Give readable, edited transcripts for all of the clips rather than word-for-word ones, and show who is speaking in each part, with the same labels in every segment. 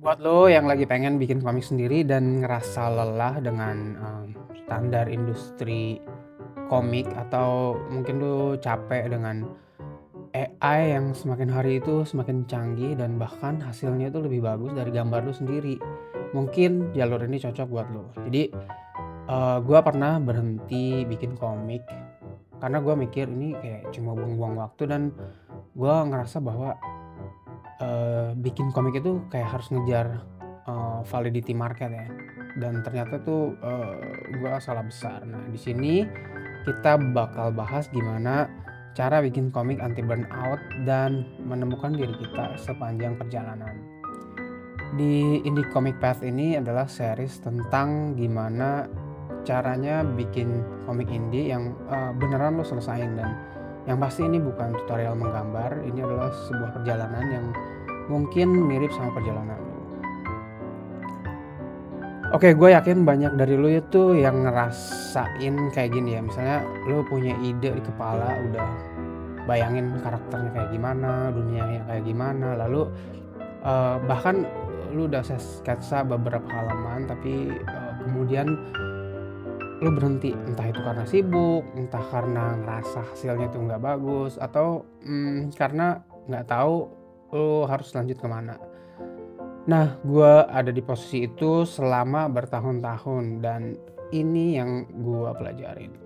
Speaker 1: Buat lo yang lagi pengen bikin komik sendiri dan ngerasa lelah dengan, standar industri komik atau mungkin lo capek dengan AI yang semakin hari itu semakin canggih dan bahkan hasilnya itu lebih bagus dari gambar lo sendiri. Mungkin jalur ini cocok buat lo. Jadi, gua pernah berhenti bikin komik karena gua mikir ini kayak cuma buang-buang waktu dan gua ngerasa bahwa bikin komik itu kayak harus ngejar, validity market ya, dan ternyata tuh, gua salah besar. Nah, di sini kita bakal bahas gimana cara bikin komik anti burnout dan menemukan diri kita sepanjang perjalanan. Di Indie Comic Path ini adalah series tentang gimana caranya bikin komik indie yang, beneran lo selesain, dan yang pasti ini bukan tutorial menggambar, ini adalah sebuah perjalanan yang mungkin mirip sama perjalanan lo. Oke, gue yakin banyak dari lu itu yang ngerasain kayak gini ya. Misalnya lu punya ide di kepala, udah bayangin karakternya kayak gimana, dunianya kayak gimana, lalu bahkan lu udah sketsa beberapa halaman, tapi kemudian lu berhenti, entah itu karena sibuk, entah karena ngerasa hasilnya itu nggak bagus, atau karena nggak tahu lu harus lanjut kemana. Nah, gue ada di posisi itu selama bertahun-tahun dan ini yang gue pelajarin.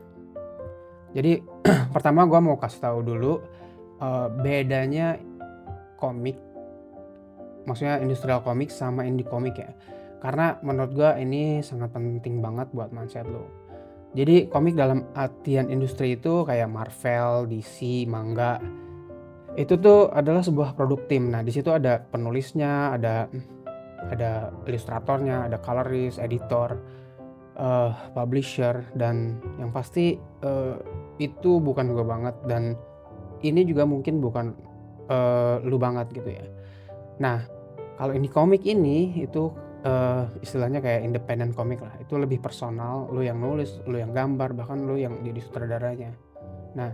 Speaker 1: Jadi pertama gue mau kasih tahu dulu bedanya komik, maksudnya industrial komik sama indie komik ya. Karena menurut gue ini sangat penting banget buat mindset lo. Jadi komik dalam artian industri itu kayak Marvel, DC, manga, itu tuh adalah sebuah produk tim. Nah, di situ ada penulisnya, ada ilustratornya, ada colorist, editor, publisher, dan yang pasti itu bukan gue banget, dan ini juga mungkin bukan lu banget gitu ya. Nah, kalau ini komik ini itu istilahnya kayak independent komik lah. Itu lebih personal, lu yang nulis, lu yang gambar, bahkan lu yang jadi sutradaranya. Nah,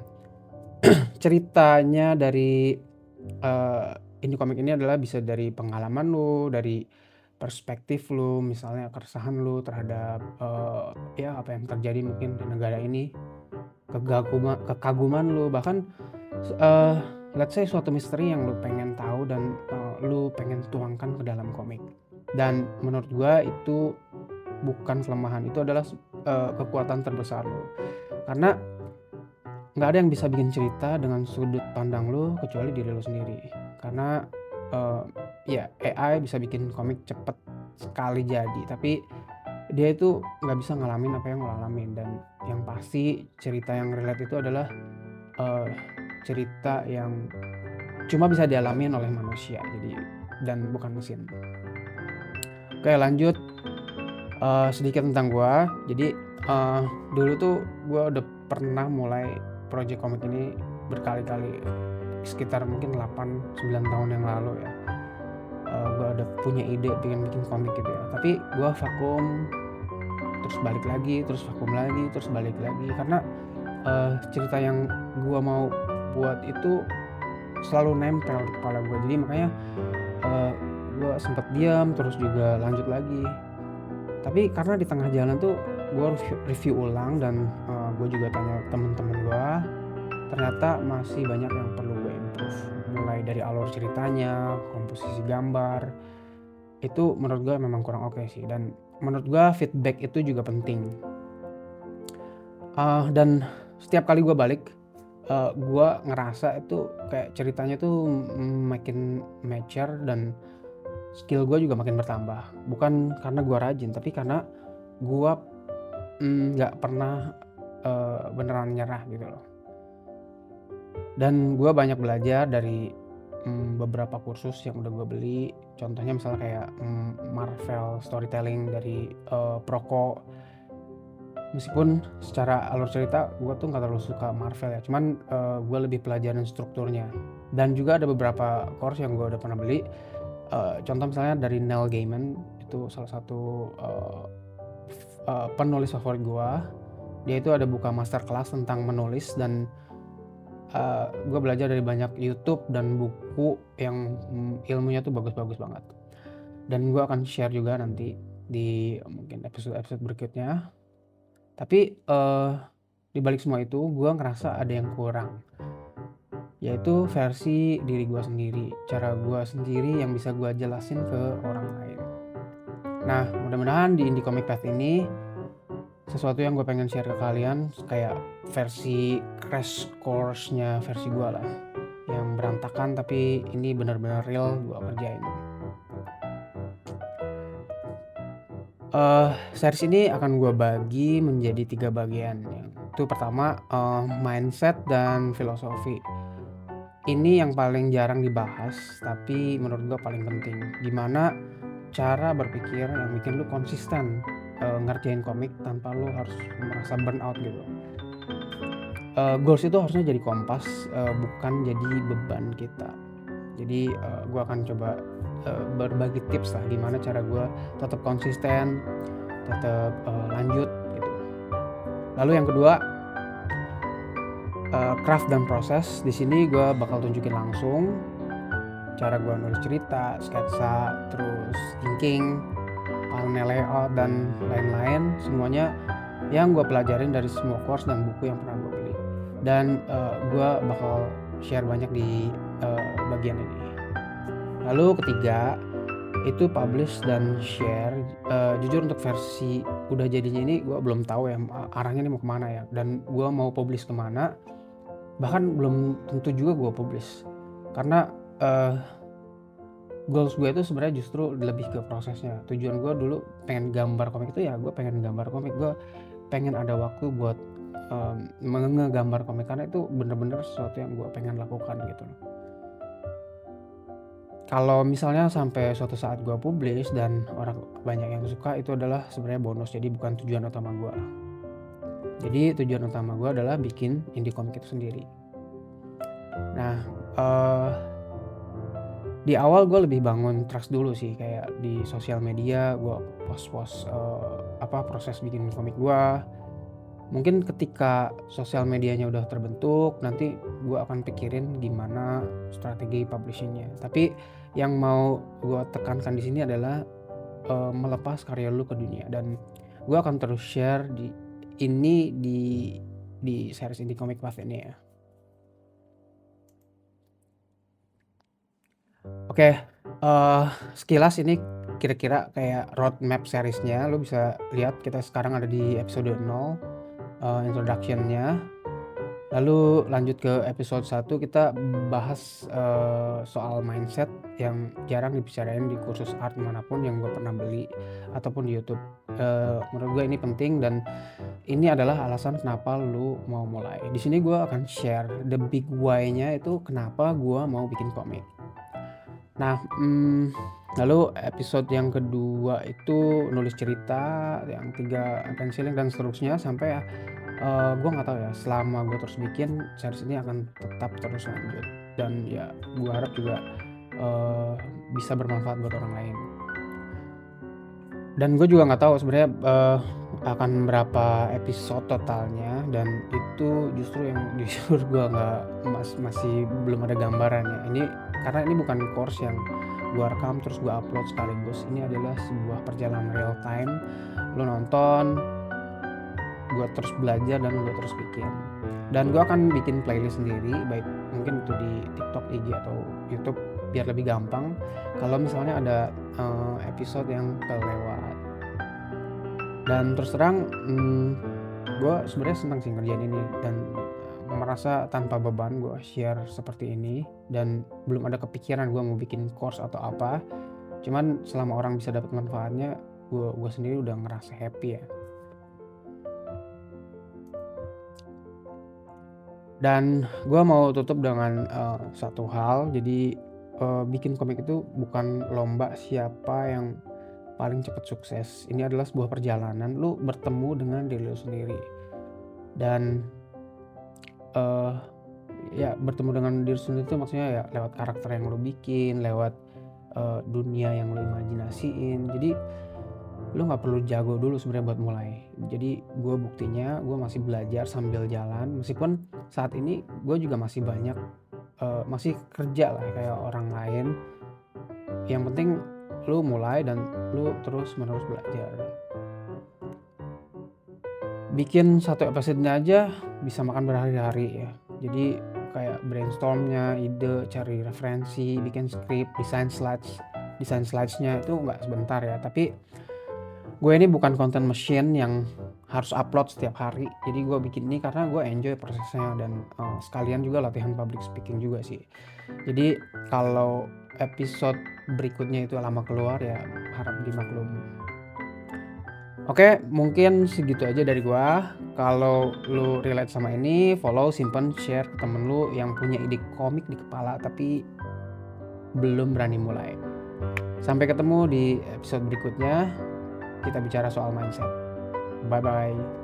Speaker 1: ceritanya dari indie komik ini adalah bisa dari pengalaman lu, dari perspektif lu, misalnya keresahan lu terhadap ya apa yang terjadi mungkin di negara ini, kekaguman lu, bahkan eee, let's say suatu misteri yang lu pengen tahu dan lu pengen tuangkan ke dalam komik. Dan menurut gua itu bukan kelemahan, itu adalah kekuatan terbesar lu. Karena nggak ada yang bisa bikin cerita dengan sudut pandang lu kecuali diri lu sendiri. Karena eee, ya AI bisa bikin komik cepet sekali jadi, tapi dia itu nggak bisa ngalamin apa yang lo alamin, dan yang pasti cerita yang relate itu adalah eee, cerita yang cuma bisa dialamin oleh manusia, jadi dan bukan mesin. Oke, lanjut, sedikit tentang gua. Jadi, dulu tuh gua udah pernah mulai project komik ini berkali-kali, sekitar mungkin 8, 9 tahun yang lalu ya. Gua udah punya ide pengen bikin komik gitu ya, tapi gua vakum, terus balik lagi, terus vakum lagi, terus balik lagi, karena cerita yang gua mau buat itu selalu nempel di kepala gua. Jadi makanya eee, gua sempet diam, terus juga lanjut lagi. Tapi karena di tengah jalan tuh gua review ulang dan gua juga tanya temen-temen gua, ternyata masih banyak yang perlu gue improve. Mulai dari alur ceritanya, komposisi gambar, itu menurut gue memang kurang oke sih, dan menurut gue feedback itu juga penting. Dan setiap kali gue balik, gue ngerasa itu kayak ceritanya tuh makin mature dan skill gue juga makin bertambah. Bukan karena gue rajin, tapi karena gue nggak pernah beneran nyerah gitu loh. Dan gue banyak belajar dari beberapa kursus yang udah gue beli. Contohnya misalnya kayak Marvel Storytelling dari Proko. Meskipun secara alur cerita gue tuh nggak terlalu suka Marvel ya, cuman gue lebih pelajarin strukturnya. Dan juga ada beberapa course yang gue udah pernah beli. Contoh misalnya dari Neil Gaiman, itu salah satu penulis favorit gue. Dia itu ada buka masterclass tentang menulis, dan gue belajar dari banyak YouTube dan buku yang ilmunya tuh bagus-bagus banget. dan gue akan share juga nanti di mungkin episode-episode berikutnya. Tapi di balik semua itu gue ngerasa ada yang kurang, yaitu versi diri gue sendiri, cara gue sendiri yang bisa gue jelasin ke orang lain. Nah, mudah-mudahan di Indie Comic Path ini sesuatu yang gue pengen share ke kalian kayak versi crash course-nya versi gue lah, yang berantakan tapi ini benar-benar real gue kerjain. Series ini akan gue bagi menjadi 3 bagian. Itu pertama mindset dan filosofi. Ini yang paling jarang dibahas, tapi menurut gue paling penting. Gimana cara berpikir yang bikin lu konsisten ngerjain komik tanpa lu harus merasa burnout gitu. Goals itu harusnya jadi kompas, bukan jadi beban kita. Jadi gue akan coba berbagi tips lah gimana cara gue tetap konsisten, tetap lanjut gitu. Lalu yang kedua, craft dan proses. Di sini gue bakal tunjukin langsung cara gue nulis cerita, sketsa, terus inking, panel layout dan lain-lain, semuanya yang gue pelajarin dari semua course dan buku yang pernah gue beli. Dan gue bakal share banyak di bagian ini. Lalu ketiga itu publish dan share. Jujur untuk versi udah jadinya ini gue belum tahu ya arahnya ini mau kemana ya, dan gue mau publish kemana bahkan belum tentu juga gue publish, karena goals gue itu sebenarnya justru lebih ke prosesnya. Tujuan gue dulu pengen gambar komik itu ya gue pengen gambar komik, gue pengen ada waktu buat ngegambar komik karena itu bener-bener sesuatu yang gue pengen lakukan gitu. Kalau misalnya sampai suatu saat gue publish dan orang banyak yang suka, itu adalah sebenarnya bonus, jadi bukan tujuan utama gue. Jadi tujuan utama gue adalah bikin indie comic itu sendiri. Nah, di awal gue lebih bangun trust dulu sih, kayak di sosial media gue post proses bikin komik gue. Mungkin ketika sosial medianya udah terbentuk, nanti gue akan pikirin gimana strategi publishingnya. Tapi yang mau gue tekankan di sini adalah melepas karya lu ke dunia, dan gue akan terus share di series Indie Comic Path ini ya. Oke, sekilas ini kira-kira kayak roadmap seriesnya. Lu bisa lihat kita sekarang ada di episode 0, introduction-nya. Lalu lanjut ke episode 1, kita bahas soal mindset yang jarang dibicarain di kursus art manapun yang gue pernah beli ataupun di YouTube. Menurut gue ini penting dan ini adalah alasan kenapa lu mau mulai. Di sini gue akan share the big why-nya itu kenapa gue mau bikin komik. Nah, lalu episode yang kedua itu nulis cerita, yang 3 penciling dan seterusnya sampai gue nggak tahu ya, selama gue terus bikin series ini akan tetap terus lanjut, dan ya gue harap juga bisa bermanfaat buat orang lain. Dan gue juga nggak tahu sebenarnya akan berapa episode totalnya, dan itu justru yang jujur gue masih belum ada gambarannya. Ini karena ini bukan course yang gue rekam terus gue upload sekaligus. Ini adalah sebuah perjalanan real time. Lo nonton, gue terus belajar dan gue terus bikin. Dan gue akan bikin playlist sendiri, baik mungkin itu di TikTok, IG atau YouTube, biar lebih gampang kalau misalnya ada episode yang kelewat. Dan terus terang gue sebenarnya senang sih ngerjain ini dan merasa tanpa beban gue share seperti ini, dan belum ada kepikiran gue mau bikin course atau apa. Cuman selama orang bisa dapat manfaatnya, gue sendiri udah ngerasa happy ya. Dan gue mau tutup dengan satu hal. Jadi bikin komik itu bukan lomba siapa yang paling cepat sukses. Ini adalah sebuah perjalanan lu bertemu dengan diri lu sendiri. Dan ya bertemu dengan diri sendiri itu maksudnya ya lewat karakter yang lu bikin, lewat dunia yang lu imajinasiin. Jadi lu nggak perlu jago dulu sebenarnya buat mulai. Jadi gue buktinya gue masih belajar sambil jalan, meskipun saat ini gue juga masih banyak masih kerja lah kayak orang lain. Yang penting lu mulai dan lu terus menerus belajar. Bikin satu episodenya aja bisa makan berhari-hari ya. Jadi kayak brainstormnya, ide, cari referensi, bikin skrip, desain slides-nya itu nggak sebentar ya. Tapi gue ini bukan content machine yang harus upload setiap hari. Jadi gue bikin ini karena gue enjoy prosesnya dan sekalian juga latihan public speaking juga sih. Jadi kalau episode berikutnya itu lama keluar ya harap dimaklum. Oke, mungkin segitu aja dari gua. Kalau lu relate sama ini, follow, simpen, share ke temen lu yang punya ide komik di kepala tapi belum berani mulai. Sampai ketemu di episode berikutnya. Kita bicara soal mindset. Bye bye.